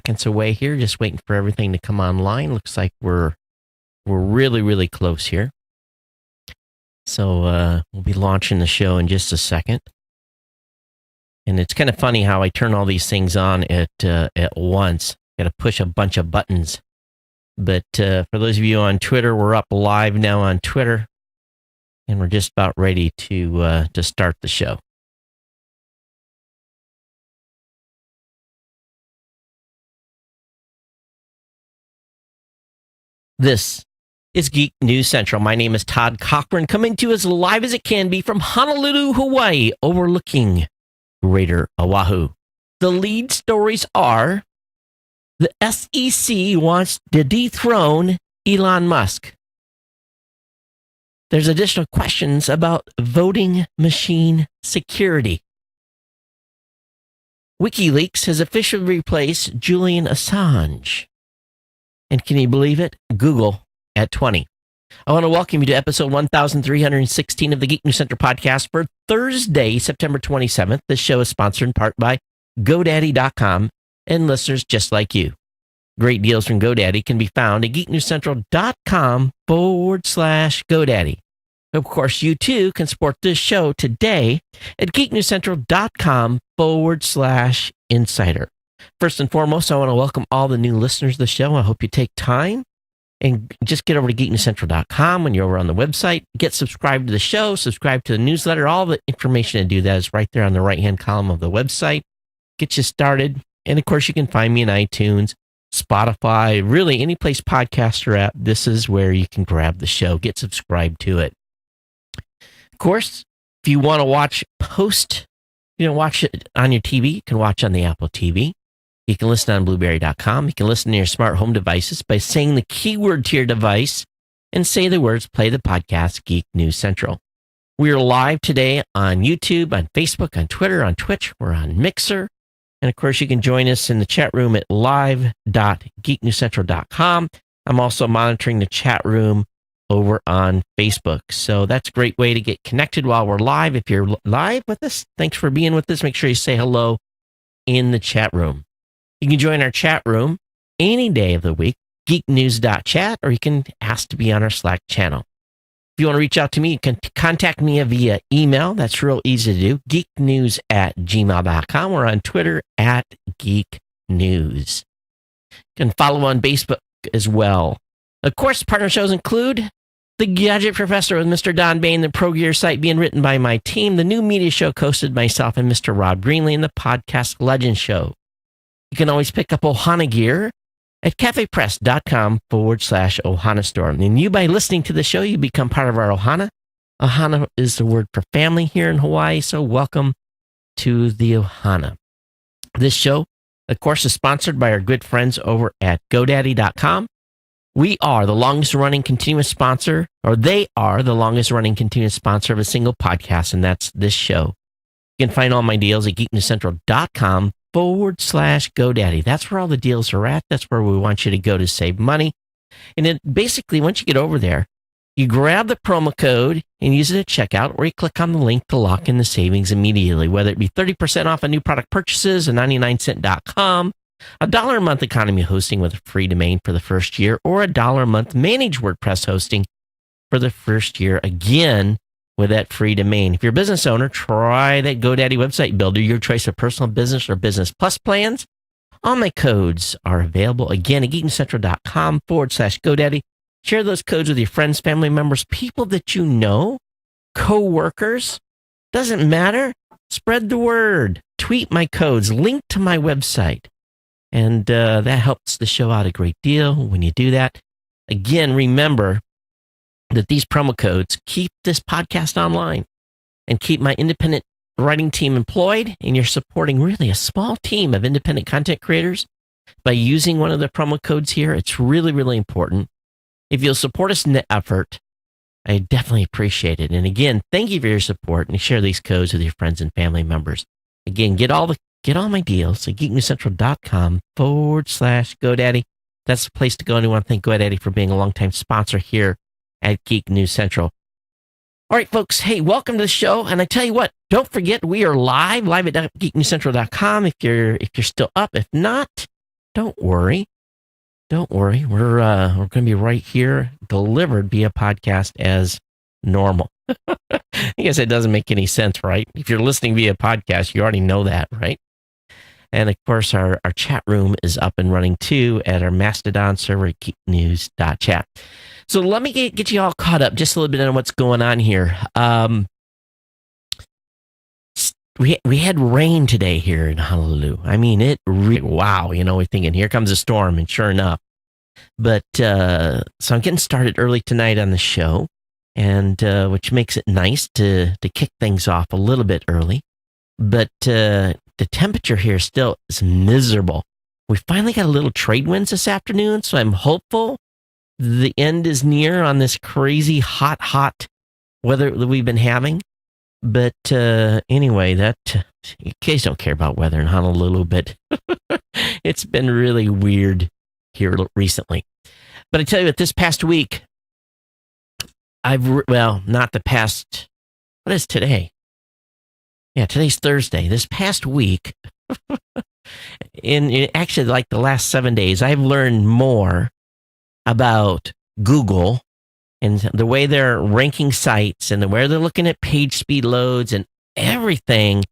seconds away here, just waiting for everything to come online. Looks like we're really, really close here. So we'll be launching the show in just a second. And it's kind of funny how I turn all these things on at once. Got to push a bunch of buttons. But for those of you on Twitter, we're up live now on Twitter, and we're just about ready to start the show. This is Geek News Central. My name is Todd Cochran, coming to you as live as it can be from Honolulu, Hawaii, overlooking Greater Oahu. The lead stories are: the SEC wants to dethrone Elon Musk. There's additional questions about voting machine security. WikiLeaks has officially replaced Julian Assange. And can you believe it? Google at 20. I want to welcome you to episode 1316 of the Geek News Center podcast for Thursday, September 27th. This show is sponsored in part by GoDaddy.com and listeners just like you. Great deals from GoDaddy can be found at geeknewscentral.com/GoDaddy. Of course, you too can support this show today at geeknewscentral.com/insider. First and foremost, I want to welcome all the new listeners to the show. I hope you take time and just get over to geeknewscentral.com when you're over on the website. Get subscribed to the show, subscribe to the newsletter. All the information to do that is right there on the right-hand column of the website. Get you started. And of course, you can find me in iTunes, Spotify, really any place podcasts are at. This is where you can grab the show, get subscribed to it. Of course, if you want to watch watch it on your TV, you can watch on the Apple TV. You can listen on blueberry.com. You can listen to your smart home devices by saying the keyword to your device and say the words, play the podcast, Geek News Central. We are live today on YouTube, on Facebook, on Twitter, on Twitch. We're on Mixer. And of course, you can join us in the chat room at live.geeknewscentral.com. I'm also monitoring the chat room over on Facebook. So that's a great way to get connected while we're live. If you're live with us, thanks for being with us. Make sure you say hello in the chat room. You can join our chat room any day of the week, geeknews.chat, or you can ask to be on our Slack channel. If you want to reach out to me, you can contact me via email. That's real easy to do, geeknews@gmail.com, or on Twitter @geeknews. You can follow on Facebook as well. Of course, partner shows include The Gadget Professor with Mr. Don Bain, the Pro Gear site being written by my team, the new media show hosted myself and Mr. Rob Greenlee, and the Podcast Legend Show. You can always pick up Ohana gear at cafepress.com/Ohana store. And you, by listening to the show, you become part of our Ohana. Ohana is the word for family here in Hawaii, so welcome to the Ohana. This show, of course, is sponsored by our good friends over at GoDaddy.com. We are the longest running continuous sponsor, or they are the longest running continuous sponsor of a single podcast, and that's this show. You can find all my deals at geeknewscentral.com/GoDaddy. That's where all the deals are at. That's where we want you to go to save money. And then basically, once you get over there, you grab the promo code and use it at checkout, or you click on the link to lock in the savings immediately, whether it be 30% off on new product purchases at 99cent.com, $1 a month economy hosting with a free domain for the first year, or $1 a month managed WordPress hosting for the first year, again, with that free domain. If you're a business owner, try that GoDaddy website builder, your choice of personal business or business plus plans. All my codes are available, again, at geeknewscentral.com/GoDaddy. Share those codes with your friends, family members, people that you know, co-workers. Doesn't matter. Spread the word. Tweet my codes. Link to my website. And that helps the show out a great deal when you do that. Again, remember that these promo codes keep this podcast online and keep my independent writing team employed, and you're supporting really a small team of independent content creators by using one of the promo codes here. It's really, really important. If you'll support us in the effort, I definitely appreciate it. And again, thank you for your support, and share these codes with your friends and family members. Again, get all my deals at geeknewscentral.com/GoDaddy. That's the place to go, and I want to thank GoDaddy for being a longtime sponsor here at Geek News Central. All right, folks. Hey, welcome to the show. And I tell you what, don't forget we are live at geeknewscentral.com if you're still up. If not, Don't worry. Don't worry. We're going to be right here, delivered via podcast as normal. I guess it doesn't make any sense, right? If you're listening via podcast, you already know that, right? And of course, our chat room is up and running too at our Mastodon server at geeknews.chat. So let me get you all caught up just a little bit on what's going on here. We had rain today here in Honolulu. I mean, wow, we're thinking, here comes a storm, and sure enough. But so I'm getting started early tonight on the show, and which makes it nice to kick things off a little bit early. But the temperature here still is miserable. We finally got a little trade winds this afternoon, so I'm hopeful the end is near on this crazy hot weather that we've been having. But anyway, you guys don't care about weather in Honolulu, but it's been really weird here recently. But I tell you what, this past week, not the past, what is today? Yeah, today's Thursday. This past week, in actually like the last 7 days, I've learned more about Google and the way they're ranking sites and the way they're looking at page speed loads and everything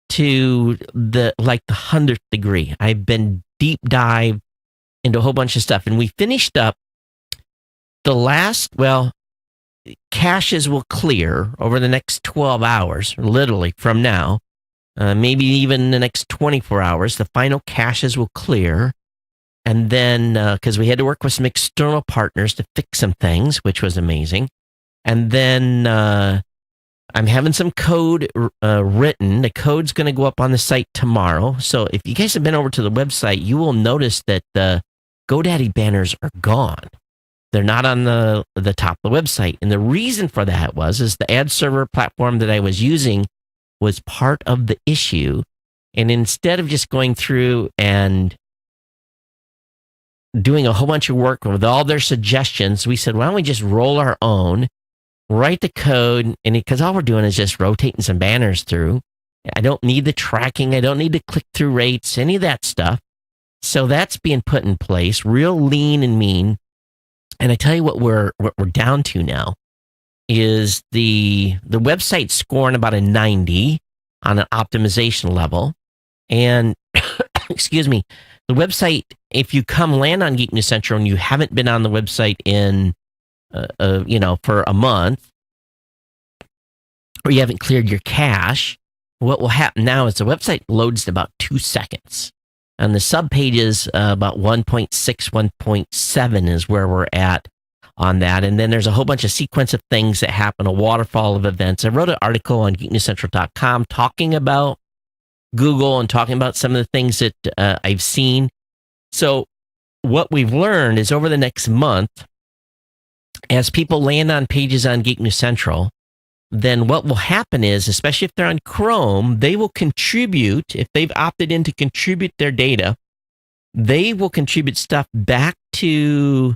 to the 100th degree. I've been deep dive into a whole bunch of stuff, and we finished up caches will clear over the next 12 hours, literally from now, maybe even the next 24 hours. The final caches will clear. And then, because we had to work with some external partners to fix some things, which was amazing. And then I'm having some code written. The code's going to go up on the site tomorrow. So if you guys have been over to the website, you will notice that the GoDaddy banners are gone. They're not on the top of the website. And the reason for that is the ad server platform that I was using was part of the issue. And instead of just going through and doing a whole bunch of work with all their suggestions, we said, why don't we just roll our own, write the code, and because all we're doing is just rotating some banners through. I don't need the tracking. I don't need the click-through rates, any of that stuff. So that's being put in place, real lean and mean. And I tell you what we're down to now is the website scoring about a 90 on an optimization level. And excuse me, the website, if you land on Geek News Central and you haven't been on the website in, for a month, or you haven't cleared your cache, what will happen now is the website loads in about 2 seconds. And the subpages, about 1.6, 1.7 is where we're at on that. And then there's a whole bunch of sequence of things that happen, a waterfall of events. I wrote an article on geeknewscentral.com talking about Google and talking about some of the things that I've seen. So what we've learned is over the next month, as people land on pages on Geek News Central, then what will happen is, especially if they're on Chrome, they will contribute, if they've opted in to contribute their data, they will contribute stuff back to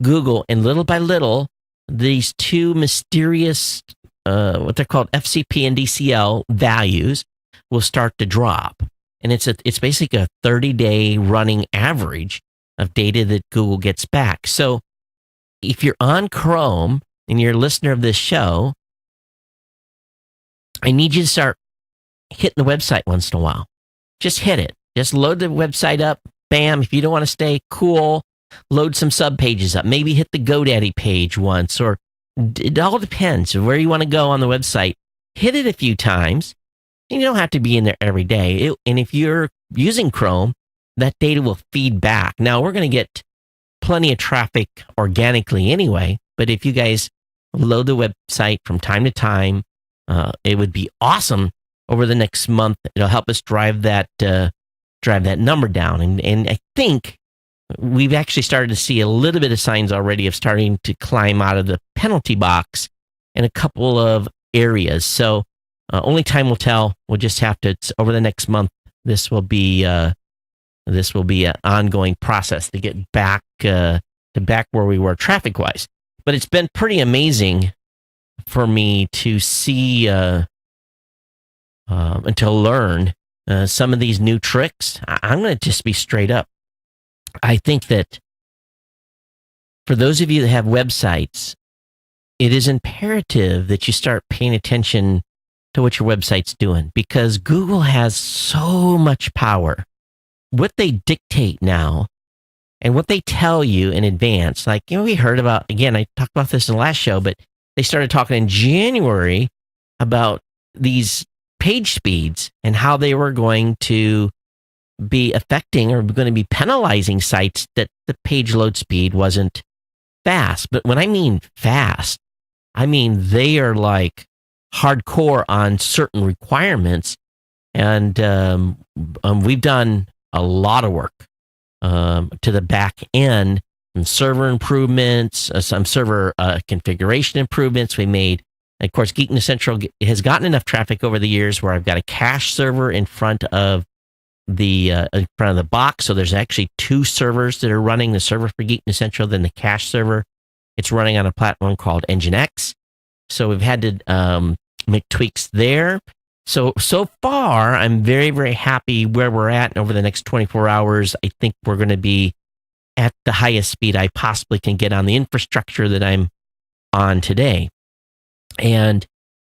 Google, and little by little, these two mysterious, what they're called FCP and DCL values will start to drop. And it's basically a 30-day running average of data that Google gets back. So if you're on Chrome and you're a listener of this show, I need you to start hitting the website once in a while. Just hit it. Just load the website up. Bam. If you don't want to stay, cool. Load some sub pages up. Maybe hit the GoDaddy page once, or it all depends where you want to go on the website. Hit it a few times. You don't have to be in there every day. And if you're using Chrome, that data will feed back. Now, we're going to get plenty of traffic organically anyway, but if you guys load the website from time to time, it would be awesome over the next month. It'll help us drive that number down. And I think we've actually started to see a little bit of signs already of starting to climb out of the penalty box in a couple of areas. So only time will tell. We'll just have to, over the next month, this will be an ongoing process to get back to back where we were traffic-wise. But it's been pretty amazing for me to see and to learn some of these new tricks. I'm going to just be straight up. I think that for those of you that have websites, it is imperative that you start paying attention to what your website's doing, because Google has so much power. What they dictate now and what they tell you in advance, like, we heard about, again, I talked about this in the last show, but they started talking in January about these page speeds and how they were going to be affecting or going to be penalizing sites that the page load speed wasn't fast. But when I mean fast, I mean they are like hardcore on certain requirements. And we've done a lot of work to the back end, some server improvements, some server configuration improvements we made. And of course, Geek Central has gotten enough traffic over the years where I've got a cache server in front of the box. So there's actually two servers that are running: the server for Geek Central, then the cache server. It's running on a platform called Nginx. So we've had to make tweaks there. So far, I'm very, very happy where we're at. And over the next 24 hours, I think we're going to be at the highest speed I possibly can get on the infrastructure that I'm on today. And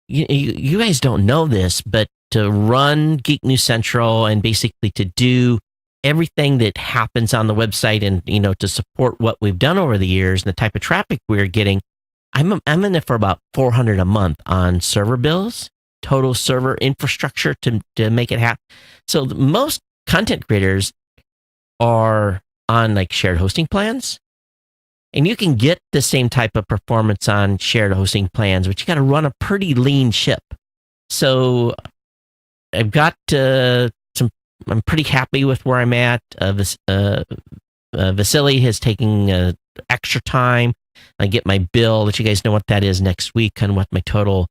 you guys don't know this, but to run Geek News Central and basically to do everything that happens on the website and, to support what we've done over the years and the type of traffic we're getting, I'm in it for about $400 a month on server bills, total server infrastructure to make it happen. So most content creators are on like shared hosting plans, and you can get the same type of performance on shared hosting plans, but you got to run a pretty lean ship. So I've got I'm pretty happy with where I'm at. Vasily has taken extra time. I get my bill, let you guys know what that is next week, and what my total.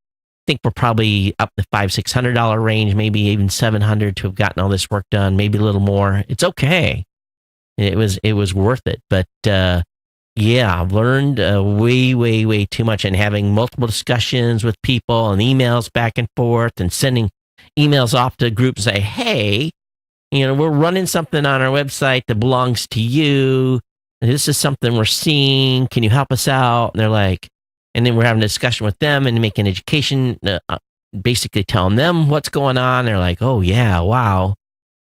I think we're probably up the $500-$600 range, maybe even $700 to have gotten all this work done. Maybe a little more. It's okay. It was worth it. But yeah, I've learned way too much, and having multiple discussions with people and emails back and forth, and sending emails off to groups say, hey, we're running something on our website that belongs to you. This is something we're seeing. Can you help us out? And they're like, and then we're having a discussion with them and making education, basically telling them what's going on. They're like, oh yeah, wow.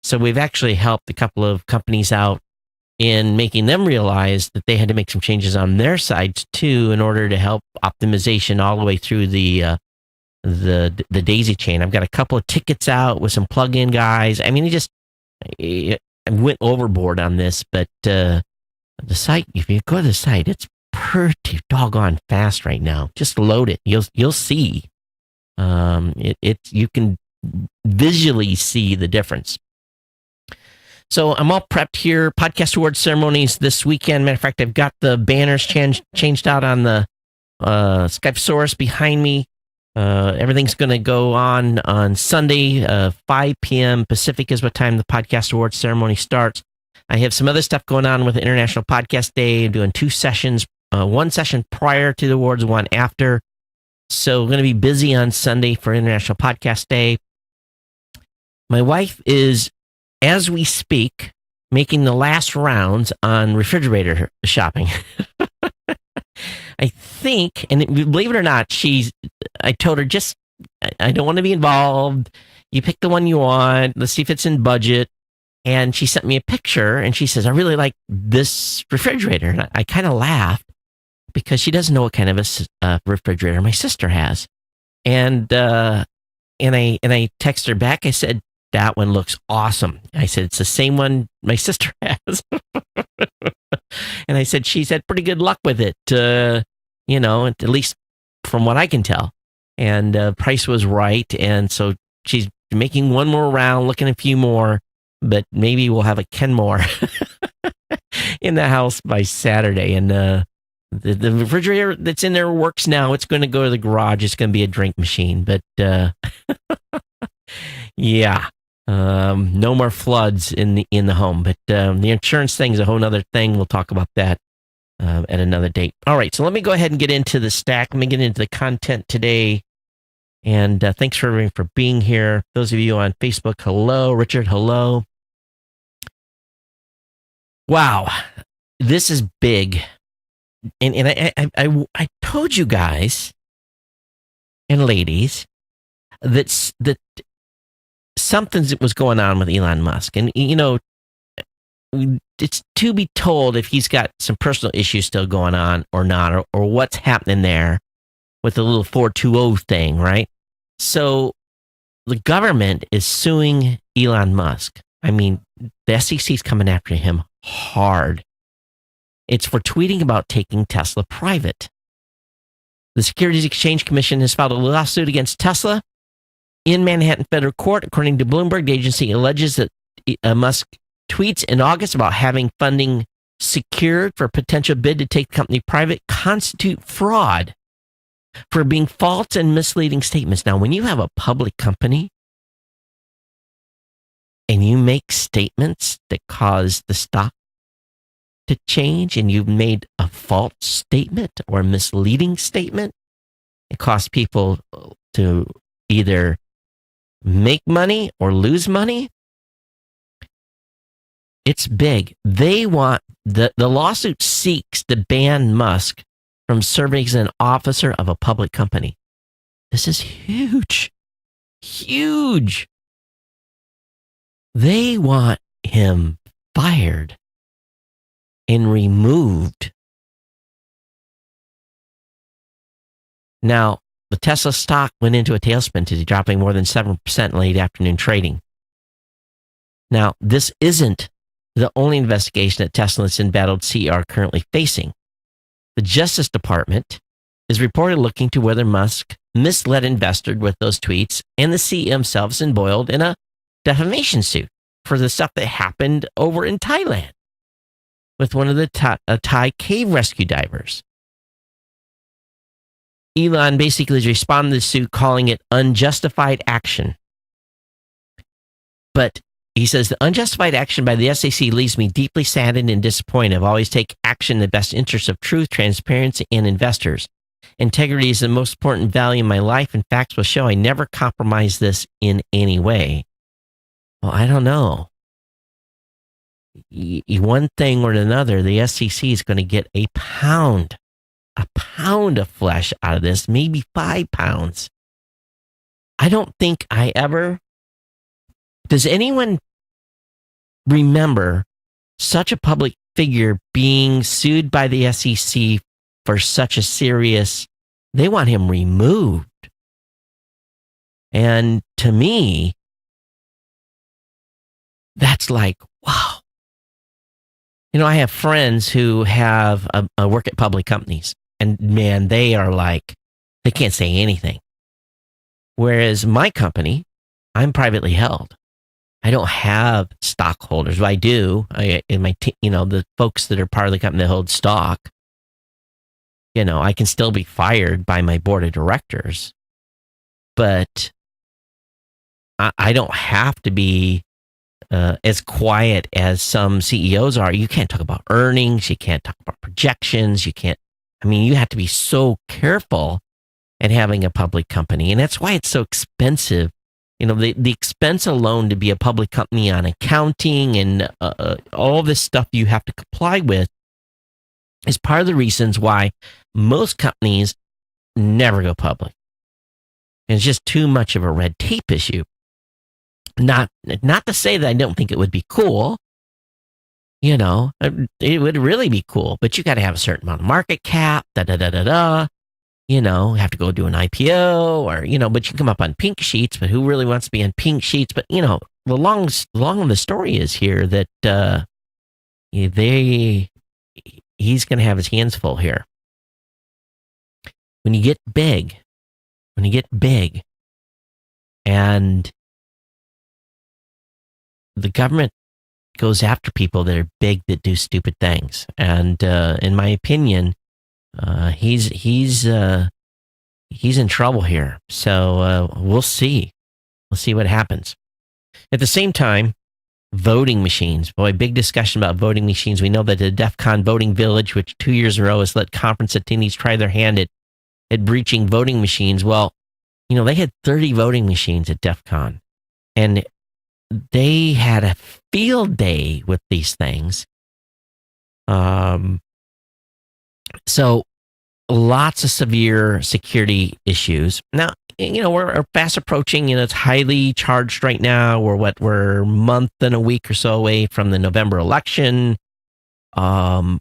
So we've actually helped a couple of companies out in making them realize that they had to make some changes on their sides too, in order to help optimization all the way through the daisy chain. I've got a couple of tickets out with some plug-in guys. I mean, I went overboard on this, but the site, if you go to the site, it's pretty doggone fast right now. Just load it. You'll see. You can visually see the difference. So I'm all prepped here. Podcast Awards ceremonies this weekend. Matter of fact, I've got the banners changed out on the Skypesaurus behind me. Everything's going to go on Sunday, 5 p.m. Pacific is what time the Podcast Awards ceremony starts. I have some other stuff going on with the International Podcast Day. I'm doing 2 sessions, one session prior to the awards, one after. So we're going to be busy on Sunday for International Podcast Day. My wife is, as we speak, making the last rounds on refrigerator shopping. I think, and believe it or not, I told her, I don't want to be involved. You pick the one you want. Let's see if it's in budget. And she sent me a picture, and she says, I really like this refrigerator. And I kind of laughed, because she doesn't know what kind of a refrigerator my sister has. And I texted her back. I said, that one looks awesome. I said, it's the same one my sister has. And I said, she's had pretty good luck with it, at least from what I can tell. And price was right. And so she's making one more round, looking at a few more, but maybe we'll have a Kenmore in the house by Saturday. And the refrigerator that's in there works now. It's going to go to the garage. It's going to be a drink machine. But yeah, no more floods in the home. But the insurance thing is a whole other thing. We'll talk about that at another date. All right, so let me go ahead and get into the stack. Let me get into the content today. And thanks for everyone for being here. Those of you on Facebook, hello. Richard, hello. Wow, this is big. And I told you guys and ladies that something was going on with Elon Musk. And, it's to be told if he's got some personal issues still going on or not, or what's happening there with the little 420 thing, right? So the government is suing Elon Musk. I mean, the SEC is coming after him hard. It's for tweeting about taking Tesla private. The Securities Exchange Commission has filed a lawsuit against Tesla in Manhattan federal court. According to Bloomberg, the agency alleges that Musk tweets in August about having funding secured for a potential bid to take the company private constitute fraud for being false and misleading statements. Now, when you have a public company and you make statements that cause the stock to change, and you've made a false statement or a misleading statement, it costs people to either make money or lose money. It's big. They want the lawsuit seeks to ban Musk from serving as an officer of a public company. This is huge. Huge. They want him fired and removed. Now, the Tesla stock went into a tailspin today, dropping more than 7% in late afternoon trading. Now, this isn't the only investigation that Tesla's embattled CEO are currently facing. The Justice Department is reported looking to whether Musk misled investors with those tweets, and the CEO himself is embroiled in a defamation suit for the stuff that happened over in Thailand with one of the Thai cave rescue divers. Elon basically has responded to the suit, calling it unjustified action. But he says, the unjustified action by the SEC leaves me deeply saddened and disappointed. I've always taken action in the best interest of truth, transparency, and investors. Integrity is the most important value in my life, and facts will show I never compromise this in any way. Well, I don't know. One thing or another, the SEC is going to get a pound of flesh out of this, maybe 5 pounds. I don't think I ever... Does anyone remember such a public figure being sued by the SEC for such a serious... They want him removed. And to me, that's like, wow. I have friends who have work at public companies, and man, they are like, they can't say anything. Whereas my company, I'm privately held. I don't have stockholders. Well, I do. The folks that are part of the company that hold stock, I can still be fired by my board of directors, but I don't have to be as quiet as some CEOs are. You can't talk about earnings. You can't talk about projections. You have to be so careful at having a public company. And that's why it's so expensive. The expense alone to be a public company on accounting and all this stuff you have to comply with is part of the reasons why most companies never go public. And it's just too much of a red tape issue. Not to say that I don't think it would be cool. It would really be cool, but you got to have a certain amount of market cap, have to go do an IPO or, but you can come up on pink sheets, but who really wants to be on pink sheets? But, the long of the story is here that he's going to have his hands full here. When you get big and the government goes after people that are big that do stupid things. And in my opinion, he's in trouble here. So we'll see. We'll see what happens. At the same time, voting machines. Boy, big discussion about voting machines. We know that the DEF CON voting village, which 2 years in a row has let conference attendees try their hand at breaching voting machines. Well, they had 30 voting machines at DEF CON. And they had a field day with these things. So lots of severe security issues. Now, we're fast approaching, it's highly charged right now. We're a month and a week or so away from the November election. What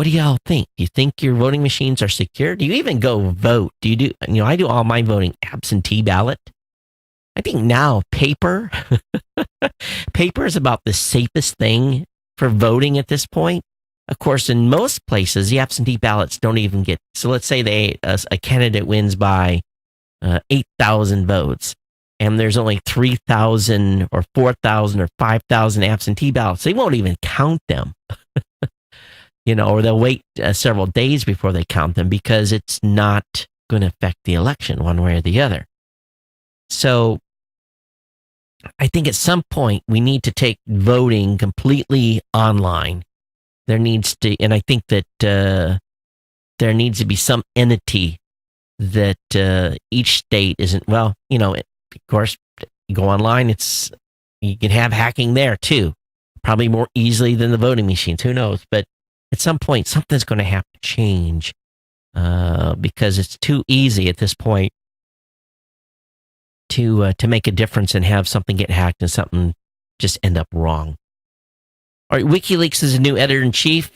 do y'all think? Do you think your voting machines are secure? Do you even go vote? I do all my voting absentee ballot. I think now paper is about the safest thing for voting at this point. Of course, in most places, the absentee ballots don't even get. So let's say a candidate wins by 8,000 votes, and there's only 3,000 or 4,000 or 5,000 absentee ballots. They won't even count them, or they'll wait several days before they count them because it's not going to affect the election one way or the other. So I think at some point we need to take voting completely online. There needs to, and I think that there needs to be some entity that each state isn't, of course, you go online, you can have hacking there too, probably more easily than the voting machines, who knows, but at some point something's going to have to change because it's too easy at this point to make a difference and have something get hacked and something just end up wrong. All right, WikiLeaks is a new editor-in-chief,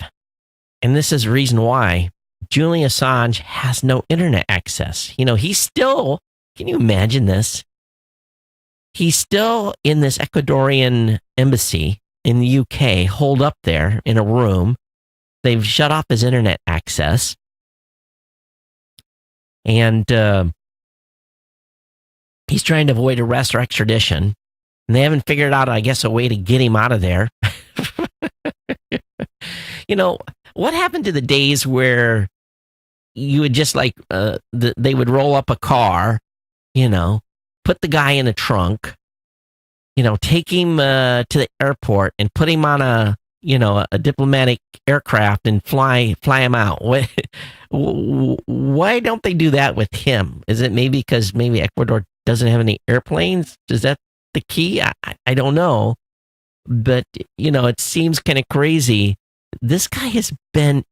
and this is the reason why. Julian Assange has no internet access. He's still, can you imagine this? He's still in this Ecuadorian embassy in the UK, holed up there in a room. They've shut off his internet access. And he's trying to avoid arrest or extradition. And they haven't figured out, I guess, a way to get him out of there. What happened to the days where you would just they would roll up a car, put the guy in a trunk, take him to the airport and put him on a diplomatic aircraft and fly him out. Why don't they do that with him? Is it maybe because Ecuador doesn't have any airplanes? Is that the key? I don't know. But, it seems kind of crazy. This guy has been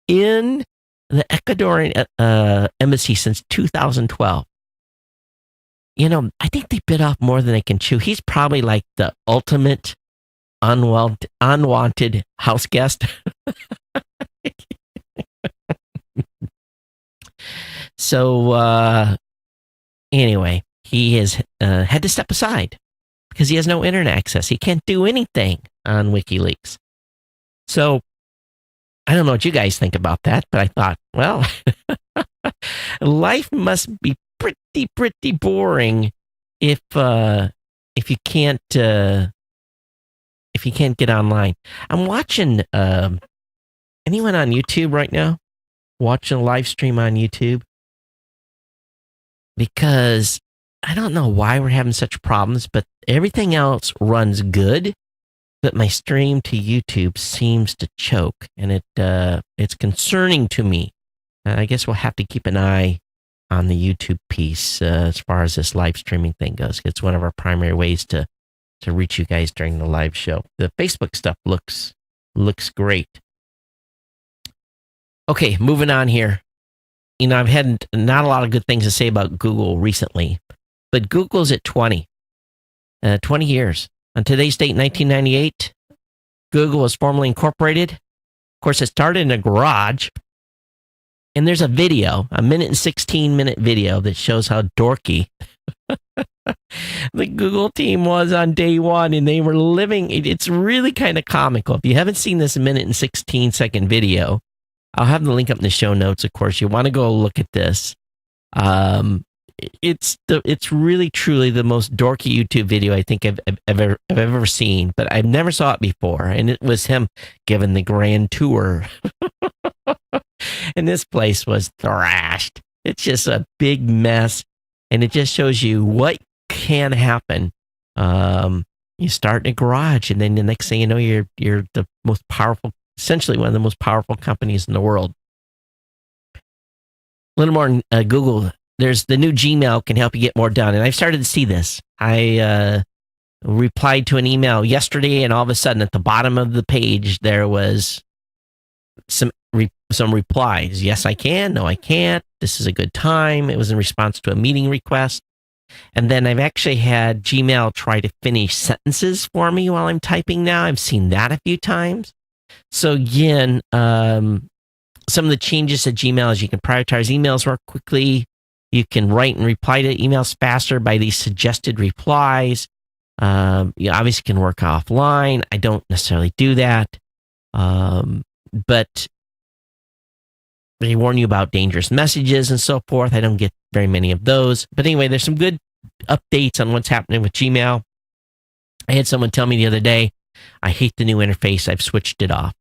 in the Ecuadorian embassy since 2012. I think they bit off more than they can chew. He's probably like the ultimate unwanted house guest. So, anyway, he has had to step aside because he has no internet access. He can't do anything on WikiLeaks. So, I don't know what you guys think about that, but I thought, well, life must be pretty boring if you can't get online. I'm watching anyone on YouTube right now? Watching a live stream on YouTube? Because I don't know why we're having such problems, but everything else runs good. But my stream to YouTube seems to choke, and it's concerning to me. I guess we'll have to keep an eye on the YouTube piece as far as this live streaming thing goes. It's one of our primary ways to reach you guys during the live show. The Facebook stuff looks great. Okay, moving on here. I've had not a lot of good things to say about Google recently, but Google's at 20 years. On today's date, 1998, Google was formally incorporated. Of course, it started in a garage. And there's a video, a 1:16 video that shows how dorky the Google team was on day one. And they were living, it's really kind of comical. If you haven't seen this 1:16 video, I'll have the link up in the show notes, of course. You want to go look at this. It's really truly the most dorky YouTube video I think I've ever seen, but I've never saw it before. And it was him giving the grand tour. And this place was thrashed. It's just a big mess. And it just shows you what can happen. You start in a garage, and then the next thing you know, you're the most powerful, essentially one of the most powerful companies in the world. A little more on Google. There's the new Gmail can help you get more done. And I've started to see this. I replied to an email yesterday, and all of a sudden at the bottom of the page, there was some replies. Yes, I can. No, I can't. This is a good time. It was in response to a meeting request. And then I've actually had Gmail try to finish sentences for me while I'm typing now. I've seen that a few times. So again, some of the changes to Gmail is you can prioritize emails more quickly. You can write and reply to emails faster by these suggested replies. You obviously can work offline. I don't necessarily do that. But they warn you about dangerous messages and so forth. I don't get very many of those. But anyway, there's some good updates on what's happening with Gmail. I had someone tell me the other day, I hate the new interface. I've switched it off.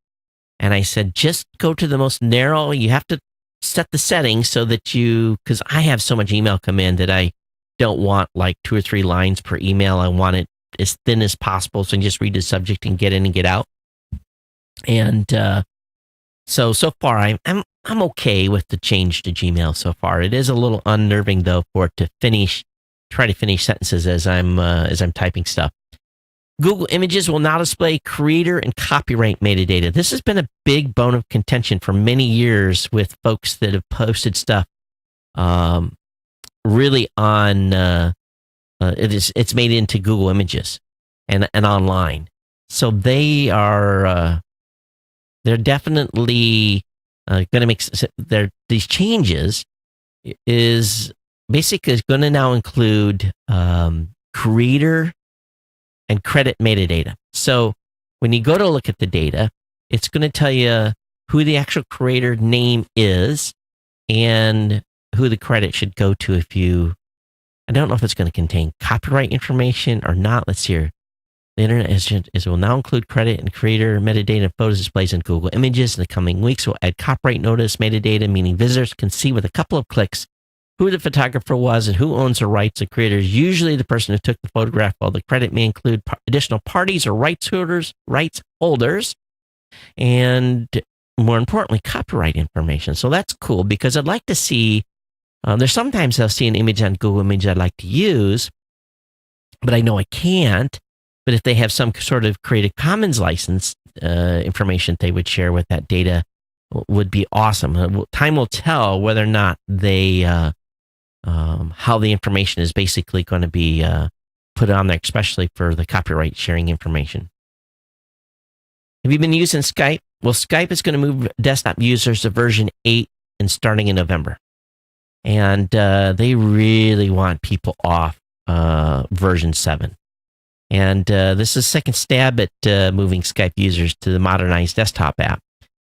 And I said, just go to the most narrow. You have to set the settings so that because I have so much email come in that I don't want like 2 or 3 lines per email. I want it as thin as possible. So I can just read the subject and get in and get out. And so far I'm okay with the change to Gmail so far. It is a little unnerving though for it to try to finish sentences as I'm typing stuff. Google Images will now display creator and copyright metadata. This has been a big bone of contention for many years with folks that have posted stuff really on it's made into Google Images and online. So they're definitely going to make these changes is basically going to now include creator and credit metadata. So when you go to look at the data, it's going to tell you who the actual creator name is and who the credit should go to I don't know if it's going to contain copyright information or not. Let's see here. The internet will now include credit and creator metadata and photos displays in Google Images. In the coming weeks, we'll add copyright notice metadata, meaning visitors can see with a couple of clicks who the photographer was and who owns the rights. The creator is usually the person who took the photograph, while the credit may include additional parties or rights holders, and more importantly, copyright information. So that's cool because I'd like to see, there's sometimes I'll see an image on Google Images I'd like to use, but I know I can't. But if they have some sort of Creative Commons license information they would share with that data would be awesome. Time will tell whether or not they, how the information is basically going to be put on there, especially for the copyright sharing information. Have you been using Skype? Well, Skype is going to move desktop users to version 8 and starting in November. And they really want people off version 7. And this is second stab at moving Skype users to the modernized desktop app.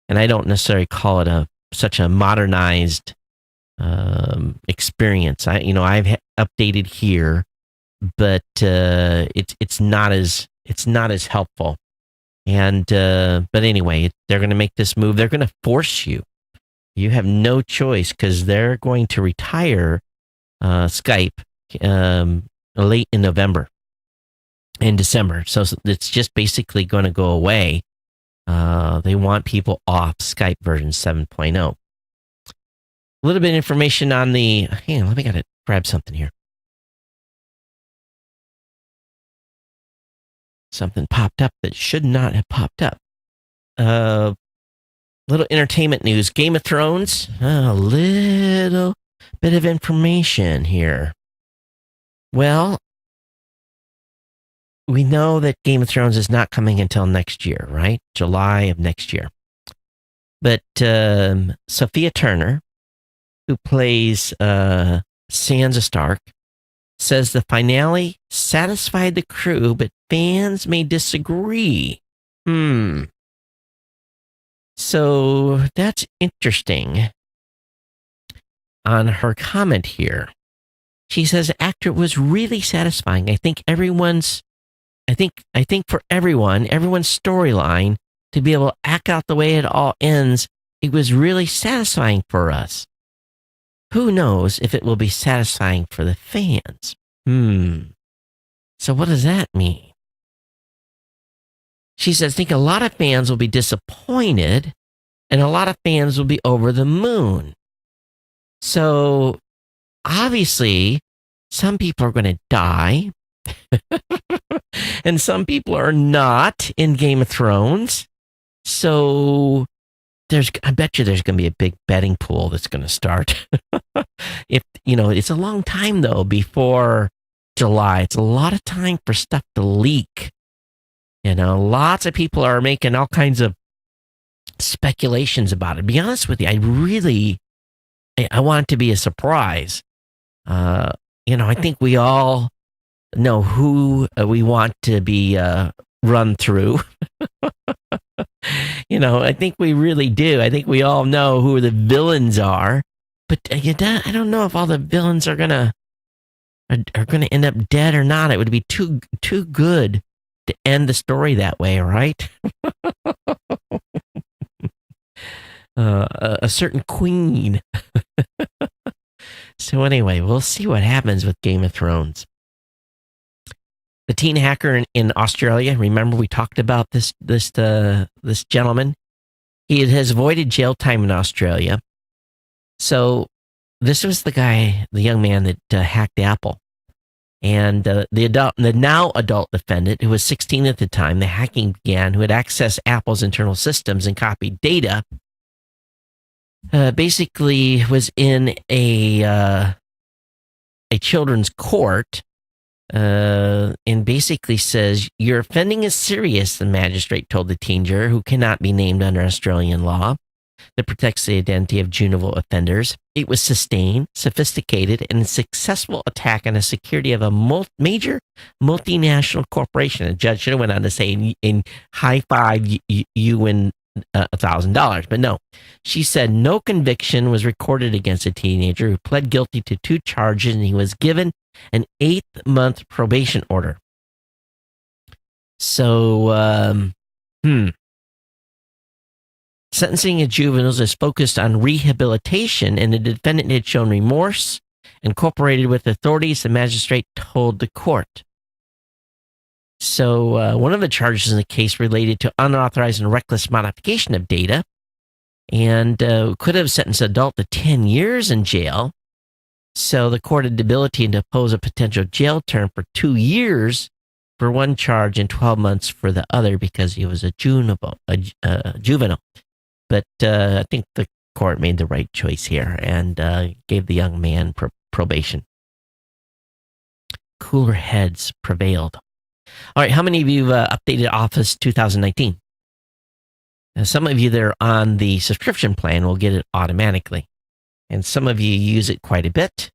And I don't necessarily call it such a modernized experience. I've updated here, but it's not as helpful. And but anyway, they're going to make this move. They're going to force you. You have no choice because they're going to retire Skype late in November. In December. So it's just basically going to go away. They want people off Skype version 7.0. A little bit of information on hang on, let me gotta grab something here. Something popped up that should not have popped up. Little entertainment news. Game of Thrones. A little bit of information here. Well, we know that Game of Thrones is not coming until next year, right? July of next year. But Sophia Turner, who plays Sansa Stark, says the finale satisfied the crew, but fans may disagree. So that's interesting on her comment here. She says the actor was really satisfying. I think for everyone's storyline to be able to act out the way it all ends, it was really satisfying for us. Who knows if it will be satisfying for the fans? So what does that mean? She says, I think a lot of fans will be disappointed and a lot of fans will be over the moon. So obviously, some people are going to die. And some people are not in Game of Thrones. So I bet you there's going to be a big betting pool that's going to start. If it's a long time though before July. It's a lot of time for stuff to leak. Lots of people are making all kinds of speculations about it. To be honest with you, I want it to be a surprise. I think we all know who we want to be run through. I think we really do. I think we all know who the villains are, but I don't know if all the villains are gonna end up dead or not. It would be too good to end the story that way, right? A certain queen. So anyway, we'll see what happens with Game of Thrones. The teen hacker in Australia. Remember, we talked about this gentleman. He has avoided jail time in Australia. So this was the young man that hacked Apple, and the now adult defendant, who was 16 at the time the hacking began, who had accessed Apple's internal systems and copied data. Basically was in a children's court, and basically says, "Your offending is serious," the magistrate told the teenager, who cannot be named under Australian law that protects the identity of juvenile offenders. It was sustained, sophisticated, and successful attack on the security of a major multinational corporation. The judge should have went on to say, in high five, you win $1,000. But no, she said no conviction was recorded against a teenager who pled guilty to 2 charges, and he was given an 8-month probation order. So, sentencing of juveniles is focused on rehabilitation, and the defendant had shown remorse and cooperated with authorities, the magistrate told the court. So one of the charges in the case related to unauthorized and reckless modification of data, and could have sentenced an adult to 10 years in jail. So the court had the ability to impose a potential jail term for 2 years for one charge and 12 months for the other, because he was a juvenile. But I think the court made the right choice here and gave the young man probation. Cooler heads prevailed. All right, how many of you updated Office 2019? Now, some of you that are on the subscription plan will get it automatically, and some of you use it quite a bit.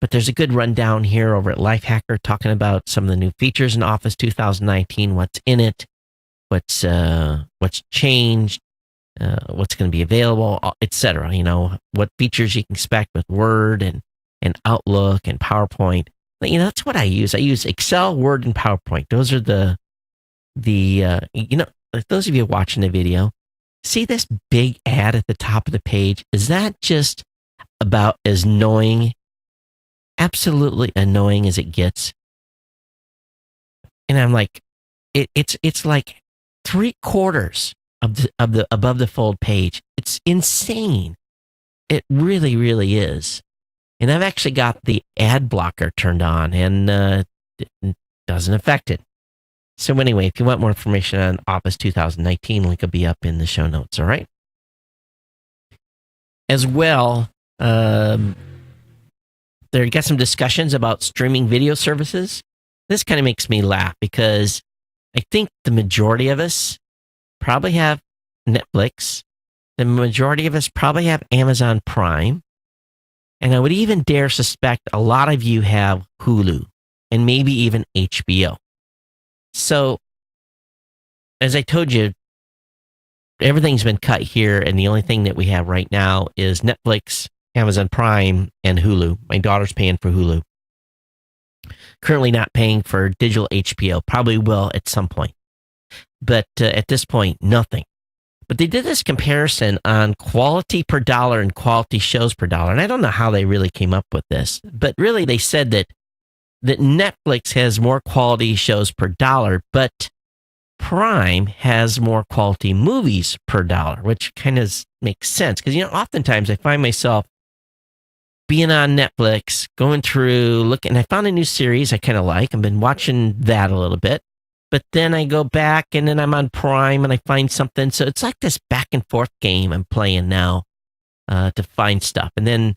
But there's a good rundown here over at Lifehacker talking about some of the new features in Office 2019, what's in it, what's changed, what's going to be available, etc. What features you can expect with Word and Outlook and PowerPoint. That's what I use. I use Excel, Word, and PowerPoint. Those are the those of you watching the video, see this big ad at the top of the page? Is that just about as annoying, absolutely annoying as it gets? And I'm like, it's like 3/4 of the above the fold page. It's insane. It really, really is. And I've actually got the ad blocker turned on, and it doesn't affect it. So anyway, if you want more information on Office 2019, link will be up in the show notes, all right? As well, there got some discussions about streaming video services. This kind of makes me laugh because I think the majority of us probably have Netflix. The majority of us probably have Amazon Prime. And I would even dare suspect a lot of you have Hulu and maybe even HBO. So, as I told you, everything's been cut here, and the only thing that we have right now is Netflix, Amazon Prime, and Hulu. My daughter's paying for Hulu. Currently not paying for digital HBO. Probably will at some point. But at this point, nothing. But they did this comparison on quality per dollar and quality shows per dollar. And I don't know how they really came up with this, but really they said that Netflix has more quality shows per dollar, but Prime has more quality movies per dollar, which kind of makes sense. Because, oftentimes I find myself being on Netflix, going through, looking, and I found a new series I kind of like. I've been watching that a little bit. but then I go back and then I'm on Prime and I find something. So it's like this back and forth game I'm playing now to find stuff. And then,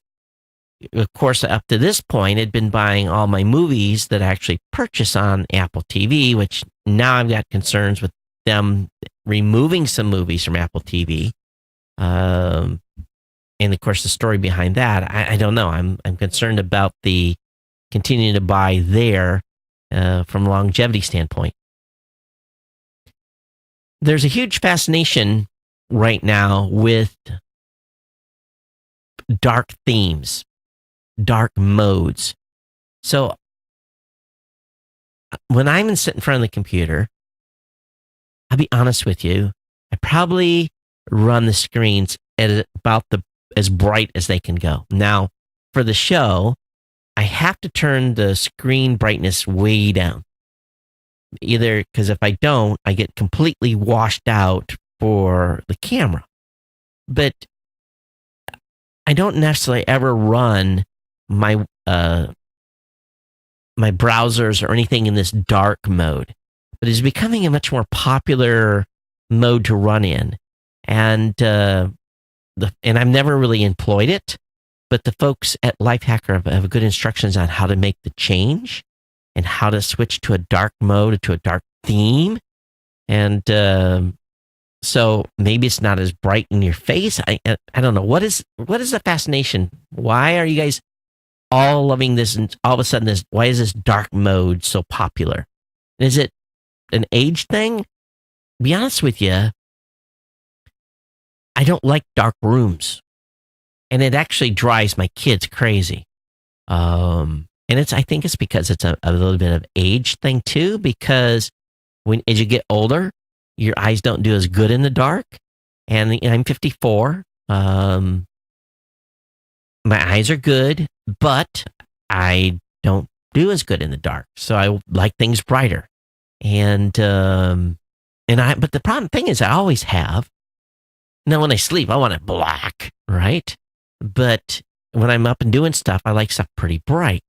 of course, up to this point, I'd been buying all my movies that I actually purchase on Apple TV, which now I've got concerns with them removing some movies from Apple TV. And of course, the story behind that, I don't know. I'm concerned about the continuing to buy there from a longevity standpoint. There's a huge fascination right now with dark themes, dark modes. So when I'm sitting in front of the computer, I'll be honest with you, I probably run the screens at about as bright as they can go. Now, for the show, I have to turn the screen brightness way down. Either because if I don't, I get completely washed out for the camera. But I don't necessarily ever run my my browsers or anything in this dark mode. But it's becoming a much more popular mode to run in. And and I've never really employed it, but the folks at Lifehacker have good instructions on how to make the change and how to switch to a dark mode, to a dark theme. And so maybe it's not as bright in your face. I don't know. What is the fascination? Why are you guys all loving this? And all of a sudden, why is this dark mode so popular? Is it an age thing? To be honest with you, I don't like dark rooms, and it actually drives my kids crazy. And I think it's because it's a little bit of age thing too, because as you get older, your eyes don't do as good in the dark. And I'm 54. My eyes are good, but I don't do as good in the dark. So I like things brighter. But the problem thing is I always have. Now when I sleep, I want it black, right? But when I'm up and doing stuff, I like stuff pretty bright.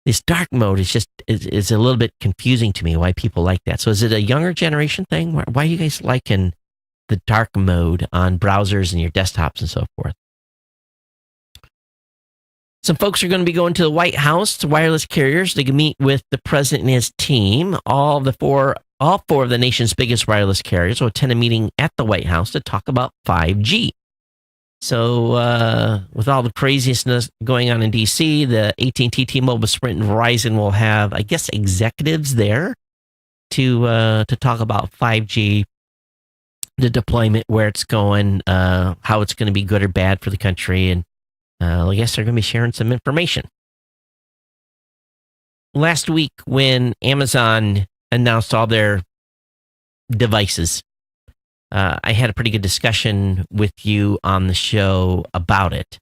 This dark mode is a little bit confusing to me why people like that. So is it a younger generation thing? Why are you guys liking the dark mode on browsers and your desktops and so forth? Some folks are going to be going to the White House, to wireless carriers, to meet with the president and his team. All four of the nation's biggest wireless carriers will attend a meeting at the White House to talk about 5G. So with all the craziness going on in D.C., the AT&T, T-Mobile, Sprint, and Verizon will have, I guess, executives there to talk about 5G, the deployment, where it's going, how it's going to be good or bad for the country, and I guess they're going to be sharing some information. Last week, when Amazon announced all their devices, I had a pretty good discussion with you on the show about it,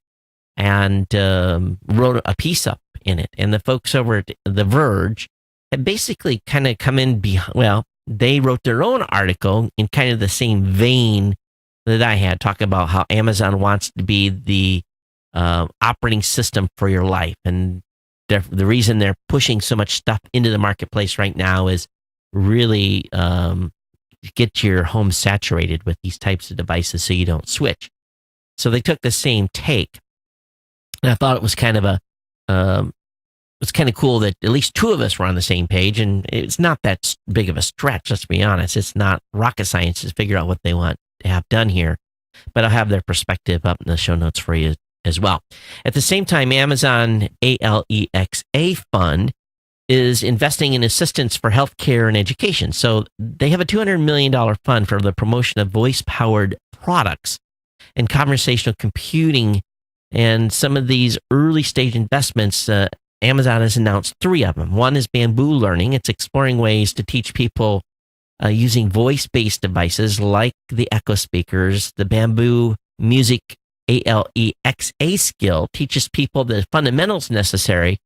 and wrote a piece up in it. And the folks over at The Verge had basically kind of come in behind. Well, they wrote their own article in kind of the same vein that I had, talking about how Amazon wants to be the operating system for your life, and the reason they're pushing so much stuff into the marketplace right now is really get your home saturated with these types of devices so you don't switch. So they took the same take, and I thought it was kind of cool that at least two of us were on the same page. And it's not that big of a stretch, let's be honest. It's not rocket science to figure out what they want to have done here, but I'll have their perspective up in the show notes for you as well. At the same time, Amazon ALEXA Fund is investing in assistance for healthcare and education. So they have a $200 million fund for the promotion of voice-powered products and conversational computing. And some of these early-stage investments, Amazon has announced 3 of them. One is Bamboo Learning. It's exploring ways to teach people using voice-based devices like the Echo speakers. The Bamboo Music ALEXA skill teaches people the fundamentals necessary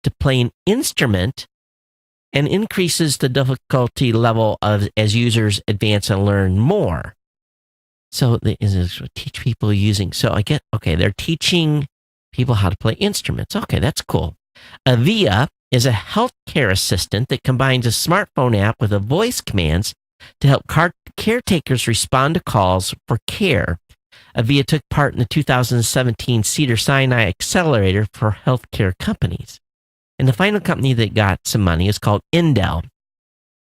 to play an instrument and increases the difficulty level as users advance and learn more. So teach people using. So I get, okay, they're teaching people how to play instruments. Okay, that's cool. Avia is a healthcare assistant that combines a smartphone app with a voice commands to help caretakers respond to calls for care. Avia took part in the 2017 Cedars-Sinai Accelerator for healthcare companies. And the final company that got some money is called Indel.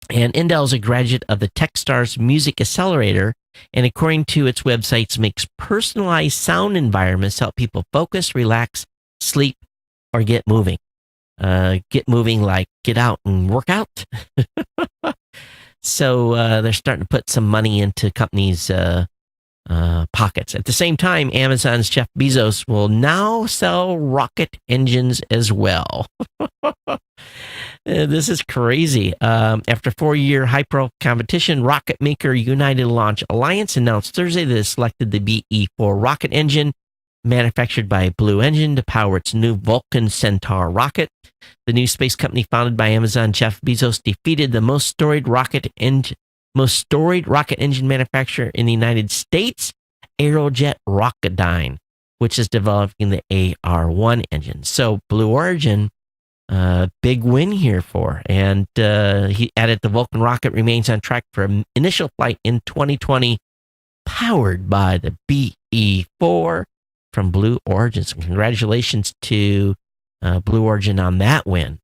And Indel is a graduate of the Techstars Music Accelerator, and according to its websites, makes personalized sound environments to help people focus, relax, sleep, or get moving. Get moving like get out and work out. So they're starting to put some money into companies' pockets. At the same time, Amazon's Jeff Bezos will now sell rocket engines as well. This is crazy. After a 4-year high-pro competition, rocket maker United Launch Alliance announced Thursday that it selected the BE-4 rocket engine manufactured by Blue Engine to power its new Vulcan Centaur rocket. The new space company founded by Amazon Jeff Bezos defeated the most storied rocket engine manufacturer in the United States, Aerojet Rocketdyne, which is developing the AR-1 engine. So Blue Origin, big win here for. And he added the Vulcan rocket remains on track for an initial flight in 2020, powered by the BE-4 from Blue Origin. So congratulations to Blue Origin on that win.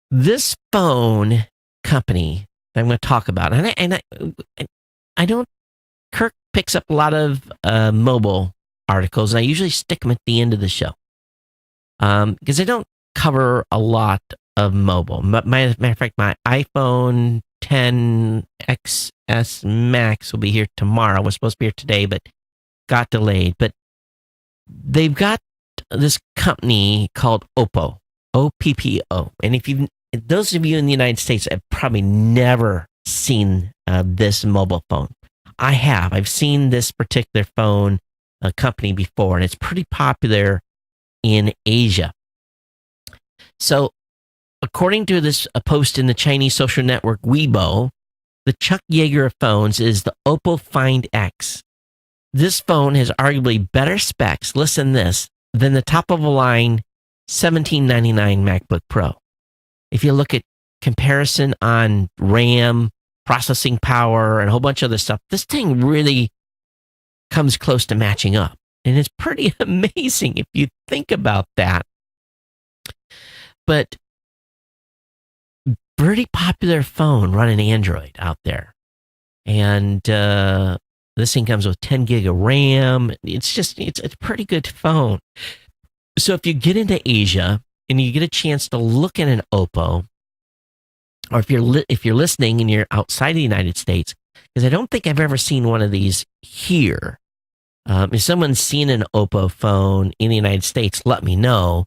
This phone company that I'm going to talk about, and I don't, Kirk picks up a lot of mobile articles, and I usually stick them at the end of the show because I don't cover a lot of mobile. Matter of fact, my iPhone 10 XS Max will be here tomorrow. It was supposed to be here today, but got delayed. But they've got this company called Oppo, OPPO. And those of you in the United States have probably never seen this mobile phone. I have. I've seen this particular phone company before, and it's pretty popular in Asia. So, according to this post in the Chinese social network Weibo, the Chuck Yeager of phones is the Oppo Find X. This phone has arguably better specs, listen to this, than the top-of-the-line $1,799 MacBook Pro. If you look at comparison on RAM, processing power, and a whole bunch of other stuff, this thing really comes close to matching up. And it's pretty amazing if you think about that. But pretty popular phone running Android out there. And this thing comes with 10 gig of RAM. It's a pretty good phone. So if you get into Asia and you get a chance to look at an Oppo, or if you're listening and you're outside the United States, because I don't think I've ever seen one of these here. If someone's seen an Oppo phone in the United States, let me know.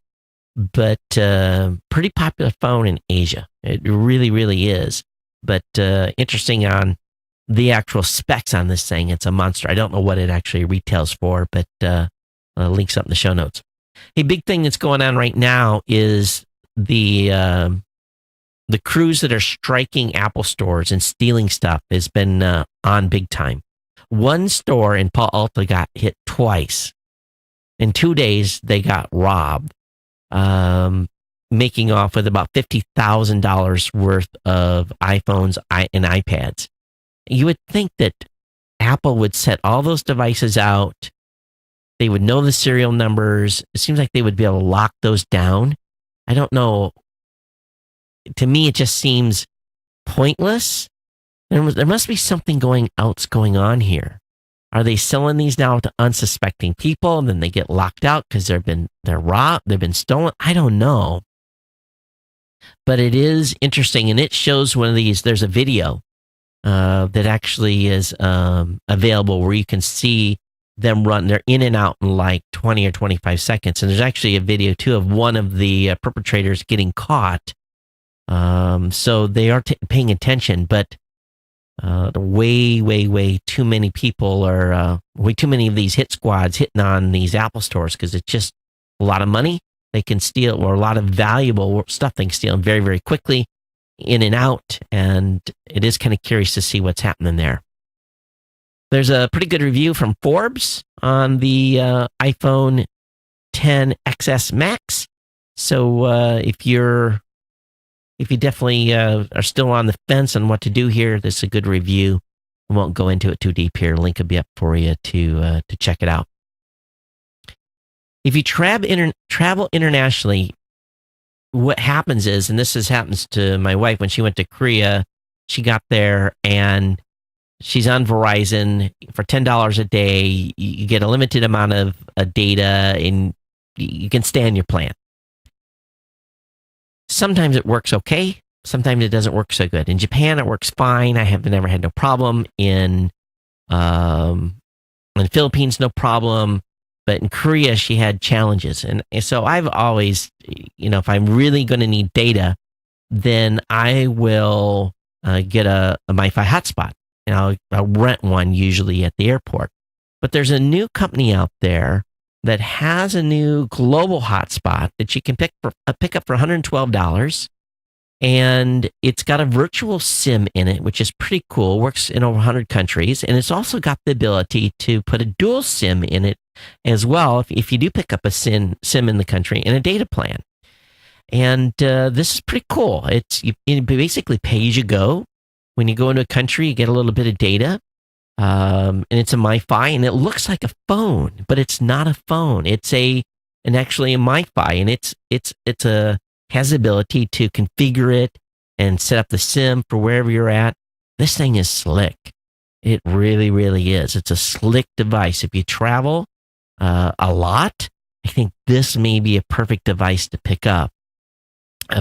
But pretty popular phone in Asia. It really, really is. But interesting on the actual specs on this thing. It's a monster. I don't know what it actually retails for, but links up in the show notes. A big thing that's going on right now is the crews that are striking Apple stores and stealing stuff has been on big time. One store in Palo Alto got hit twice. In 2 days, they got robbed, making off with about $50,000 worth of iPhones and iPads. You would think that Apple would set all those devices out. They would know the serial numbers. It seems like they would be able to lock those down. I don't know. To me, it just seems pointless. There must be something going on here. Are they selling these now to unsuspecting people and then they get locked out because they're robbed, they've been stolen? I don't know. But it is interesting, and it shows one of these. There's a video that actually is available where you can see them run. They're in and out in like 20 or 25 seconds. And there's actually a video too of one of the perpetrators getting caught. So they are paying attention, but way too many people are, way too many of these hit squads hitting on these Apple stores because it's just a lot of money they can steal, or a lot of valuable stuff they can steal very, very quickly, in and out. And it is kind of curious to see what's happening there. There's a pretty good review from Forbes on the iPhone 10 XS Max. So if you definitely are still on the fence on what to do here, this is a good review. I won't go into it too deep here. Link will be up for you to check it out. If you travel internationally, what happens is, and happens to my wife when she went to Korea, she got there and she's on Verizon for $10 a day. You get a limited amount of data and you can stay on your plan. Sometimes it works okay. Sometimes it doesn't work so good. In Japan, it works fine. I have never had no problem. In the Philippines, no problem. But in Korea, she had challenges. And so I've always, if I'm really going to need data, then I will get a MiFi hotspot. And I'll rent one usually at the airport. But there's a new company out there that has a new global hotspot that you can pick up for $112. And it's got a virtual SIM in it, which is pretty cool. Works in over 100 countries. And it's also got the ability to put a dual SIM in it as well if you do pick up a SIM in the country and a data plan. And this is pretty cool. You basically pay as you go. When you go into a country, you get a little bit of data. And it's a MiFi, and it looks like a phone, but it's not a phone. It's actually a MiFi, and it's has the ability to configure it and set up the SIM for wherever you're at. This thing is slick. It really, really is. It's a slick device. If you travel a lot, I think this may be a perfect device to pick up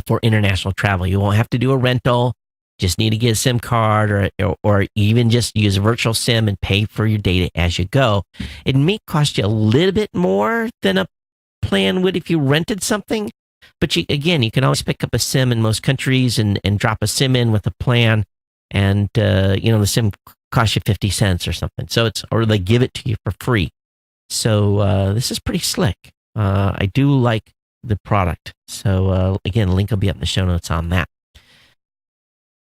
for international travel. You won't have to do a rental. Just need to get a SIM card or even just use a virtual SIM and pay for your data as you go. It may cost you a little bit more than a plan would if you rented something. But you can always pick up a SIM in most countries and drop a SIM in with a plan. And, the SIM costs you 50 cents or something. Or they give it to you for free. So this is pretty slick. I do like the product. So again, link will be up in the show notes on that.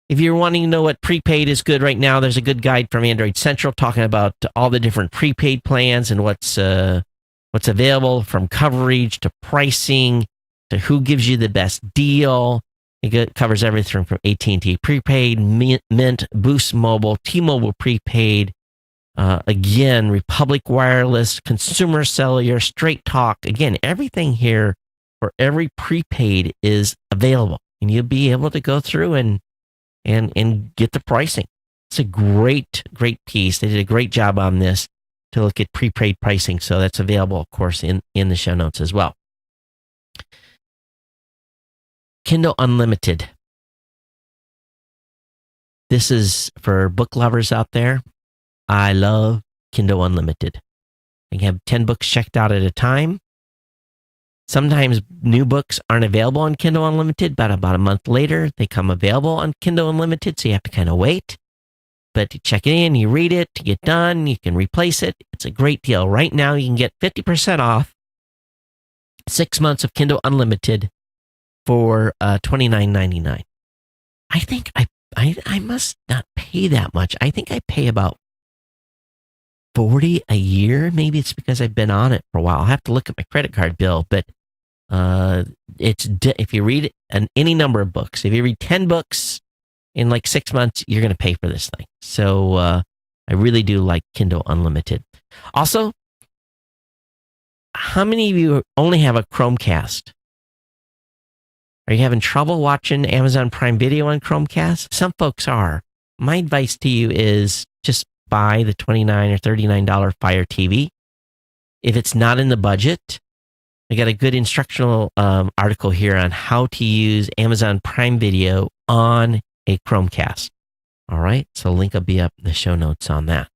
If you're wanting to know what prepaid is good right now, there's a good guide from Android Central talking about all the different prepaid plans and what's available, from coverage to pricing to who gives you the best deal. It covers everything from AT&T prepaid, Mint, Boost Mobile, T-Mobile prepaid, again, Republic Wireless, Consumer Cellular, Straight Talk. Again, everything here for every prepaid is available, and you'll be able to go through and get the pricing. It's a great piece. They did a great job on this to look at prepaid pricing. So that's available, of course, in the show notes as well. Kindle Unlimited. This is for book lovers out there. I love Kindle Unlimited. I can have 10 books checked out at a time. Sometimes new books aren't available on Kindle Unlimited, but about a month later, they come available on Kindle Unlimited, so you have to kind of wait. But you check it in, you read it, you get done, you can replace it. It's a great deal. Right now, you can get 50% off 6 months of Kindle Unlimited for $29.99. I think I must not pay that much. I think I pay about $40 a year. Maybe it's because I've been on it for a while. I'll have to look at my credit card bill, but if you read any number of books, if you read 10 books in like 6 months, you're going to pay for this thing. So I really do like Kindle Unlimited. Also, how many of you only have a Chromecast? Are you having trouble watching Amazon Prime Video on Chromecast? Some folks are. My advice to you is just buy the $29 or $39 Fire TV. If it's not in the budget, I got a good instructional article here on how to use Amazon Prime Video on a Chromecast. All right, so link will be up in the show notes on that.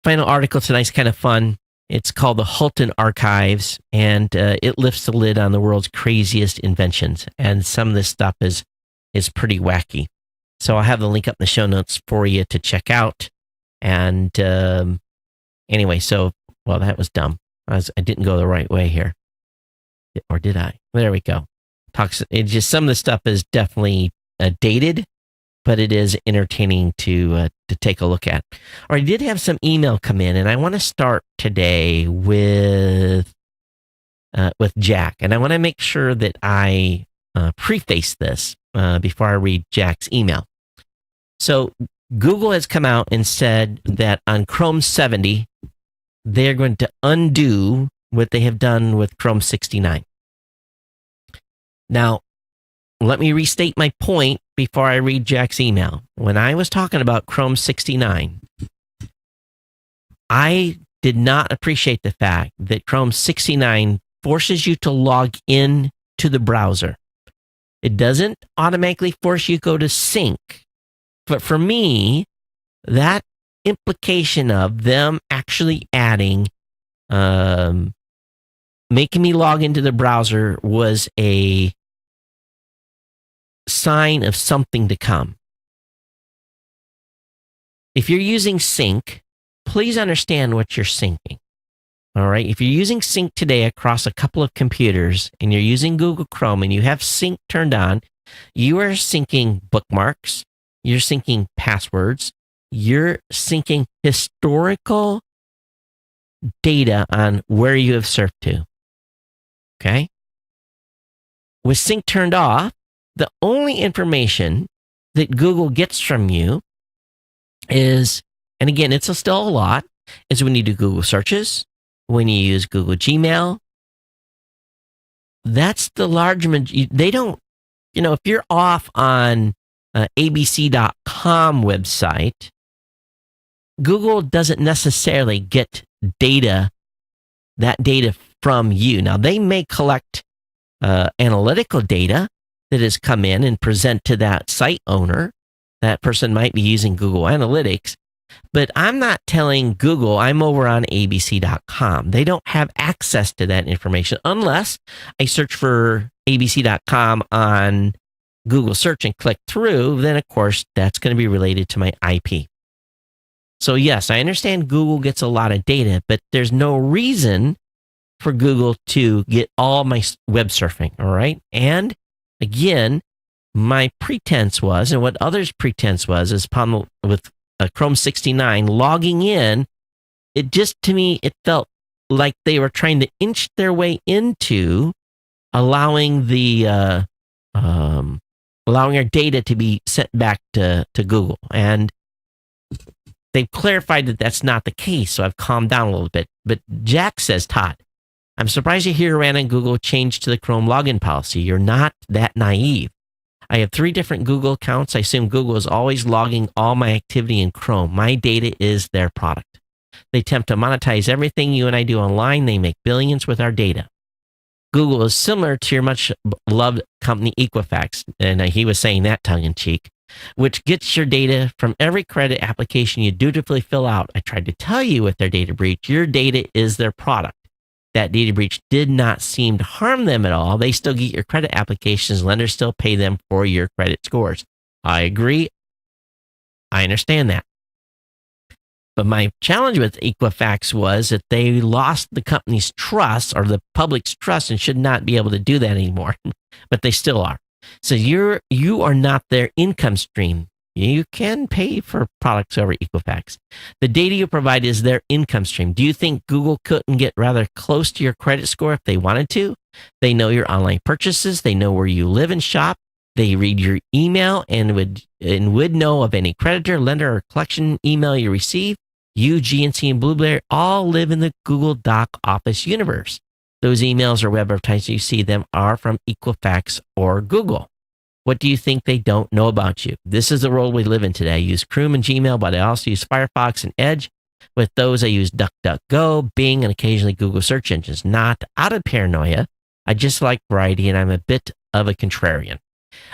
Final article tonight's kind of fun. It's called the Hulton Archives, and it lifts the lid on the world's craziest inventions. And some of this stuff is pretty wacky. So I'll have the link up in the show notes for you to check out. And anyway, that was dumb. I didn't go the right way here. Or did I? There we go. Some of the stuff is definitely dated, but it is entertaining to take a look at. Or I did have some email come in, and I want to start today with with Jack. And I want to make sure that I preface this before I read Jack's email. So Google has come out and said that on Chrome 70, they're going to undo what they have done with Chrome 69. Now, let me restate my point before I read Jack's email. When I was talking about Chrome 69, I did not appreciate the fact that Chrome 69 forces you to log in to the browser. It doesn't automatically force you to go to sync. But for me, that implication of them actually adding, making me log into the browser was a sign of something to come. If you're using sync, please understand what you're syncing. All right. If you're using sync today across a couple of computers and you're using Google Chrome and you have sync turned on, you are syncing bookmarks, you're syncing passwords, you're syncing historical data on where you have surfed to. Okay. With sync turned off, the only information that Google gets from you is, and again, it's still a lot, is when you do Google searches, when you use Google Gmail. That's the large majority. They don't, if you're off on abc.com website, Google doesn't necessarily get that data from you. Now, they may collect analytical data that has come in and present to that site owner. That person might be using Google Analytics, but I'm not telling Google I'm over on abc.com. They don't have access to that information unless I search for abc.com on Google search and click through. Then, of course, that's going to be related to my IP. So, yes, I understand Google gets a lot of data, but there's no reason for Google to get all my web surfing, all right? And again, my pretense was, and what others' pretense was, is with Chrome 69 logging in, it just, to me, it felt like they were trying to inch their way into allowing allowing our data to be sent back to Google. And they've clarified that that's not the case, so I've calmed down a little bit. But Jack says, Todd, I'm surprised to hear Rand and Google changed to the Chrome login policy. You're not that naive. I have 3 different Google accounts. I assume Google is always logging all my activity in Chrome. My data is their product. They attempt to monetize everything you and I do online. They make billions with our data. Google is similar to your much loved company Equifax, and he was saying that tongue in cheek, which gets your data from every credit application you dutifully fill out. I tried to tell you with their data breach, your data is their product. That data breach did not seem to harm them at all. They still get your credit applications. Lenders still pay them for your credit scores. I agree. I understand that. But my challenge with Equifax was that they lost the company's trust or the public's trust and should not be able to do that anymore. But they still are. So you are not their income stream. You can pay for products over Equifax. The data you provide is their income stream. Do you think Google couldn't get rather close to your credit score if they wanted to? They know your online purchases. They know where you live and shop. They read your email and would know of any creditor, lender, or collection email you receive. You, GNC, and Blueberry all live in the Google Doc Office universe. Those emails or web advertisements you see them are from Equifax or Google. What do you think they don't know about you? This is the world we live in today. I use Chrome and Gmail, but I also use Firefox and Edge. With those, I use DuckDuckGo, Bing, and occasionally Google search engines. Not out of paranoia. I just like variety, and I'm a bit of a contrarian.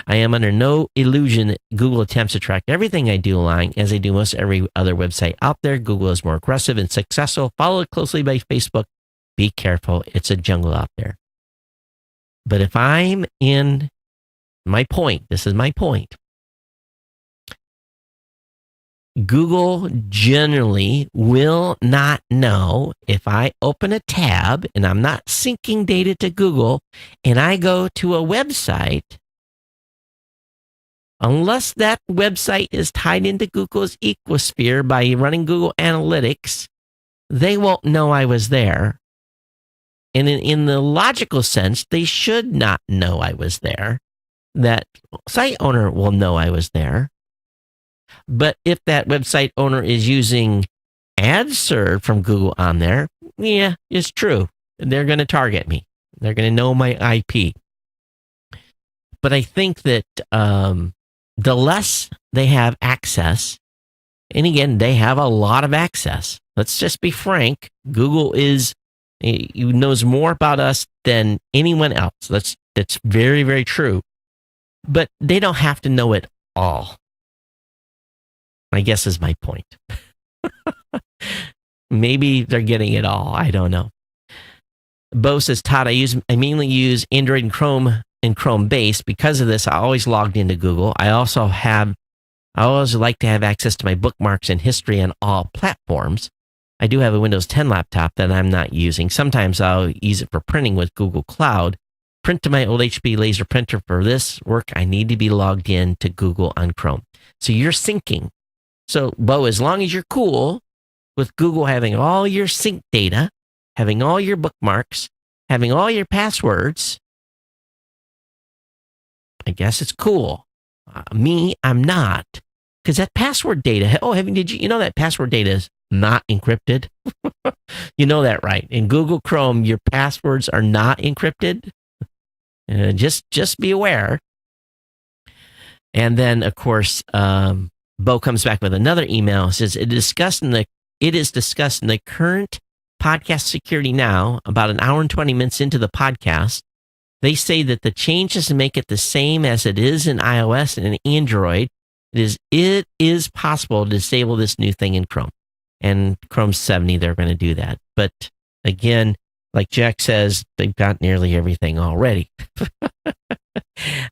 I am under no illusion that Google attempts to track everything I do online, as they do most every other website out there. Google is more aggressive and successful, followed closely by Facebook. Be careful. It's a jungle out there. But if I'm in my point, this is my point. Google generally will not know if I open a tab and I'm not syncing data to Google and I go to a website, unless that website is tied into Google's ecosphere by running Google Analytics, they won't know I was there. And in the logical sense, they should not know I was there. That site owner will know I was there. But if that website owner is using ad serve from Google on there, yeah, it's true. They're going to target me. They're going to know my IP. But I think that the less they have access, and again, they have a lot of access. Let's just be frank. Google knows more about us than anyone else. That's very, very true. But they don't have to know it all, I guess is my point. Maybe they're getting it all. I don't know. Bo says, Todd, I mainly use Android and Chrome base. Because of this, I always logged into Google. I always like to have access to my bookmarks and history on all platforms. I do have a Windows 10 laptop that I'm not using. Sometimes I'll use it for printing with Google Cloud. Print to my old HP laser printer. For this work, I need to be logged in to Google on Chrome. So you're syncing. So, Bo, as long as you're cool with Google having all your sync data, having all your bookmarks, having all your passwords, I guess it's cool. Me, I'm not. Because that password data, did you know that password data is not encrypted? You know that, right? In Google Chrome, your passwords are not encrypted. Just be aware. And then, of course, Bo comes back with another email. It says, it is discussed in the current podcast Security Now, about an hour and 20 minutes into the podcast. They say that the changes make it the same as it is in iOS and in Android. It is possible to disable this new thing in Chrome. And Chrome 70, they're going to do that. But again, like Jack says, they've got nearly everything already.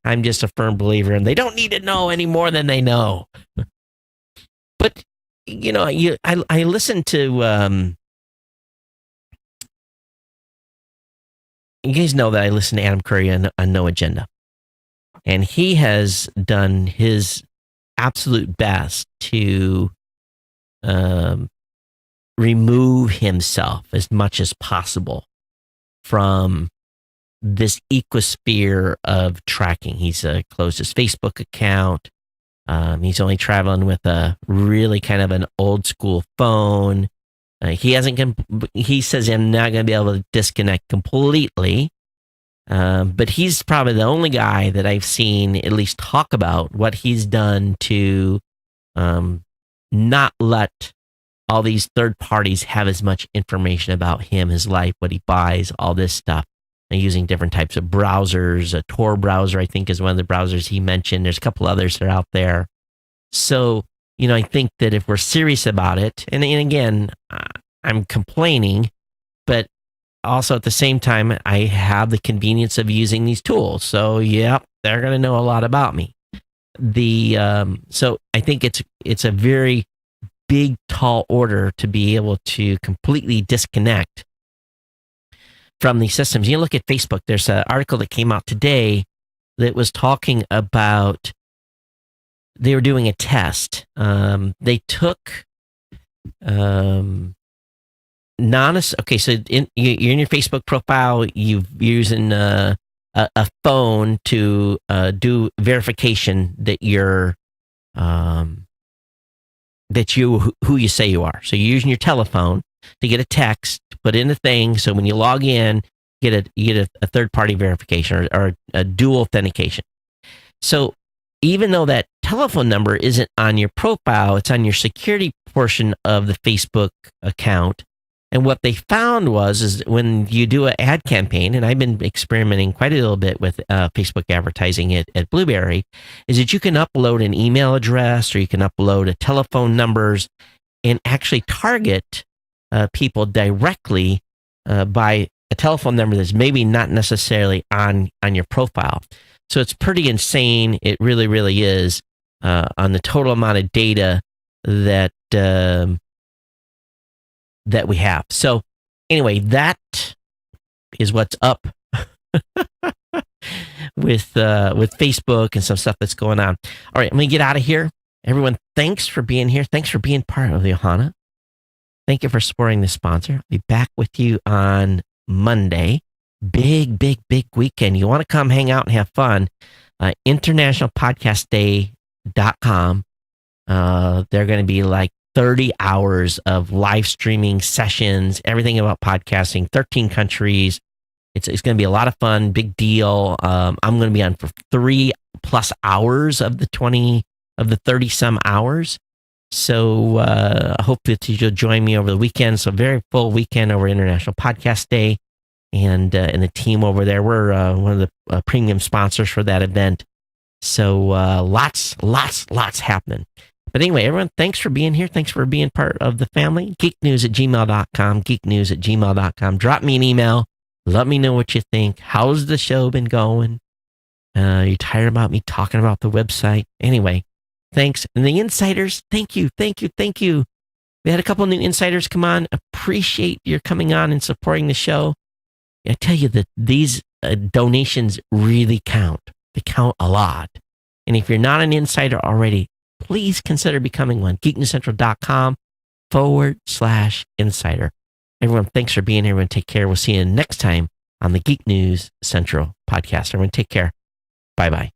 I'm just a firm believer, and they don't need to know any more than they know. But, I listen to... you guys know that I listen to Adam Curry on No Agenda. And he has done his absolute best to remove himself as much as possible from this ecosphere of tracking. He's closed his Facebook account. He's only traveling with a really kind of an old school phone. He says I'm not going to be able to disconnect completely. But he's probably the only guy that I've seen at least talk about what he's done to not let all these third parties have as much information about him, his life, what he buys, all this stuff. And using different types of browsers. A Tor browser, I think, is one of the browsers he mentioned. There's a couple others that are out there. So, I think that if we're serious about it, and again, I'm complaining, but also at the same time, I have the convenience of using these tools. So, they're going to know a lot about me. So I think it's a very big, tall order to be able to completely disconnect from these systems. You look at Facebook, there's an article that came out today that was talking about, they were doing a test. They took so you're in your Facebook profile, you're using a phone to do verification that who you say you are. So you're using your telephone to get a text, put in a thing. So when you log in, you get a third party verification or a dual authentication. So even though that telephone number isn't on your profile, it's on your security portion of the Facebook account. And what they found is when you do an ad campaign, and I've been experimenting quite a little bit with Facebook advertising at Blueberry, is that you can upload an email address or you can upload a telephone numbers and actually target people directly by a telephone number that's maybe not necessarily on your profile. So it's pretty insane. It really, really is on the total amount of data that we have. So anyway, that is what's up with Facebook and some stuff that's going on. All right, I'm going to get out of here. Everyone, thanks for being here. Thanks for being part of the Ohana. Thank you for supporting the sponsor. I'll be back with you on Monday. Big, big, big weekend. You want to come hang out and have fun. Internationalpodcastday.com. They're going to be like 30 hours of live streaming sessions, everything about podcasting, 13 countries. It's going to be a lot of fun, big deal. I'm going to be on for 3+ hours of the 30 some hours. So I hope that you'll join me over the weekend. So very full weekend over International Podcast Day, and the team over there. We're one of the premium sponsors for that event. So lots happening. But anyway, everyone, thanks for being here. Thanks for being part of the family. Geeknews@gmail.com, geeknews@gmail.com. Drop me an email. Let me know what you think. How's the show been going? You tired about me talking about the website? Anyway, thanks. And the insiders, thank you. We had a couple new insiders come on. Appreciate your coming on and supporting the show. I tell you that these donations really count. They count a lot. And if you're not an insider already, please consider becoming one. geeknewscentral.com/insider. Everyone, thanks for being here. Everyone, take care. We'll see you next time on the Geek News Central podcast. Everyone, take care. Bye-bye.